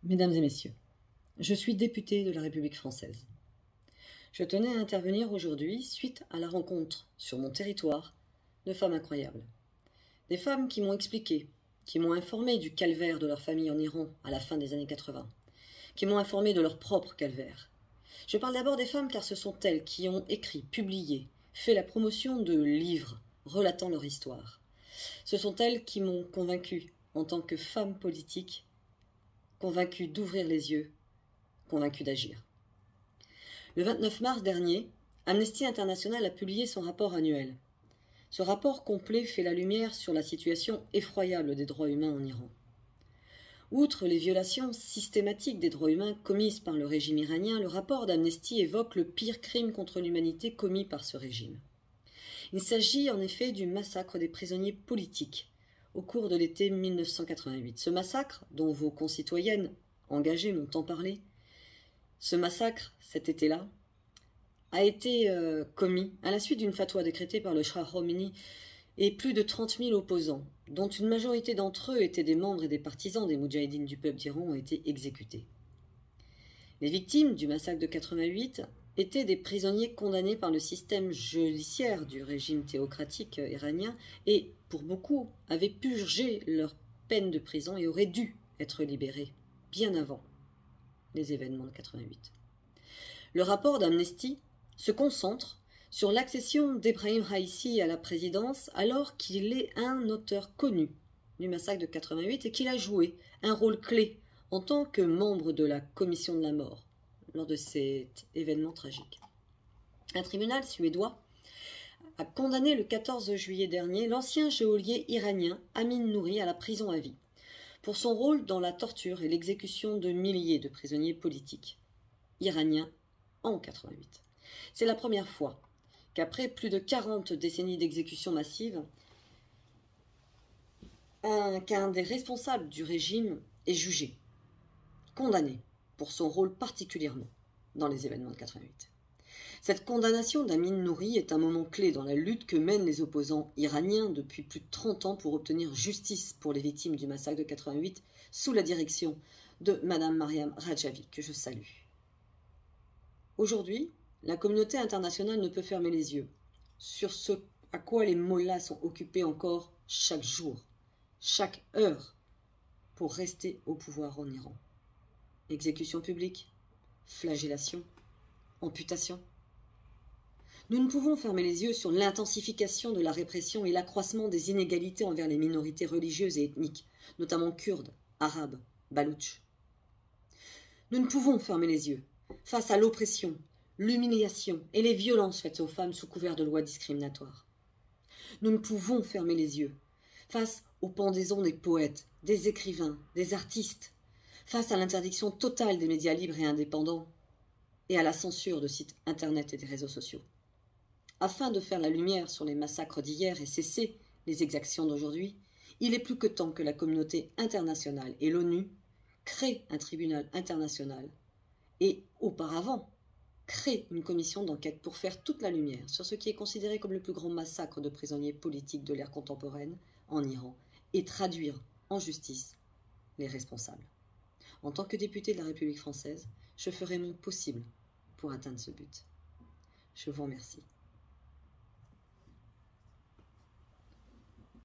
Mesdames et messieurs, je suis députée de la République française. Je tenais à intervenir aujourd'hui suite à la rencontre sur mon territoire de femmes incroyables. Des femmes qui m'ont expliqué, qui m'ont informé du calvaire de leur famille en Iran à la fin des années 80, qui m'ont informé de leur propre calvaire. Je parle d'abord des femmes car ce sont elles qui ont écrit, publié, fait la promotion de livres relatant leur histoire. Ce sont elles qui m'ont convaincue en tant que femme politique, convaincue d'ouvrir les yeux, convaincue d'agir. Le 29 mars dernier, Amnesty International a publié son rapport annuel. Ce rapport complet fait la lumière sur la situation effroyable des droits humains en Iran. Outre les violations systématiques des droits humains commises par le régime iranien, le rapport d'Amnesty évoque le pire crime contre l'humanité commis par ce régime. Il s'agit en effet du massacre des prisonniers politiques au cours de l'été 1988. Ce massacre, dont vos concitoyennes engagées m'ont tant parlé, ce massacre, cet été-là, a été commis à la suite d'une fatwa décrétée par le Shah Khomeini et plus de 30 000 opposants, dont une majorité d'entre eux étaient des membres et des partisans des Moudjahidines du peuple d'Iran, ont été exécutés. Les victimes du massacre de 88 étaient des prisonniers condamnés par le système judiciaire du régime théocratique iranien et, pour beaucoup, avaient purgé leur peine de prison et auraient dû être libérés bien avant les événements de 88. Le rapport d'Amnesty se concentre sur l'accession d'Ebrahim Raïssi à la présidence alors qu'il est un auteur connu du massacre de 88 et qu'il a joué un rôle clé en tant que membre de la commission de la mort lors de cet événement tragique. Un tribunal suédois a condamné le 14 juillet dernier l'ancien geôlier iranien Amin Nouri à la prison à vie pour son rôle dans la torture et l'exécution de milliers de prisonniers politiques iraniens en 88. C'est la première fois qu'après plus de 40 décennies d'exécution massive, qu'un des responsables du régime est jugé, condamné pour son rôle particulièrement dans les événements de 88. Cette condamnation d'Amin Nouri est un moment clé dans la lutte que mènent les opposants iraniens depuis plus de 30 ans pour obtenir justice pour les victimes du massacre de 88 sous la direction de Madame Mariam Rajavi, que je salue. Aujourd'hui, la communauté internationale ne peut fermer les yeux sur ce à quoi les mollahs sont occupés encore chaque jour, chaque heure, pour rester au pouvoir en Iran. Exécution publique, flagellation, amputation. Nous ne pouvons fermer les yeux sur l'intensification de la répression et l'accroissement des inégalités envers les minorités religieuses et ethniques, notamment kurdes, arabes, baloutches. Nous ne pouvons fermer les yeux face à l'oppression, l'humiliation et les violences faites aux femmes sous couvert de lois discriminatoires. Nous ne pouvons fermer les yeux face aux pendaisons des poètes, des écrivains, des artistes, face à l'interdiction totale des médias libres et indépendants et à la censure de sites internet et des réseaux sociaux. Afin de faire la lumière sur les massacres d'hier et cesser les exactions d'aujourd'hui, il est plus que temps que la communauté internationale et l'ONU créent un tribunal international et, auparavant, créent une commission d'enquête pour faire toute la lumière sur ce qui est considéré comme le plus grand massacre de prisonniers politiques de l'ère contemporaine en Iran et traduire en justice les responsables. En tant que députée de la République française, je ferai mon possible pour atteindre ce but. Je vous remercie.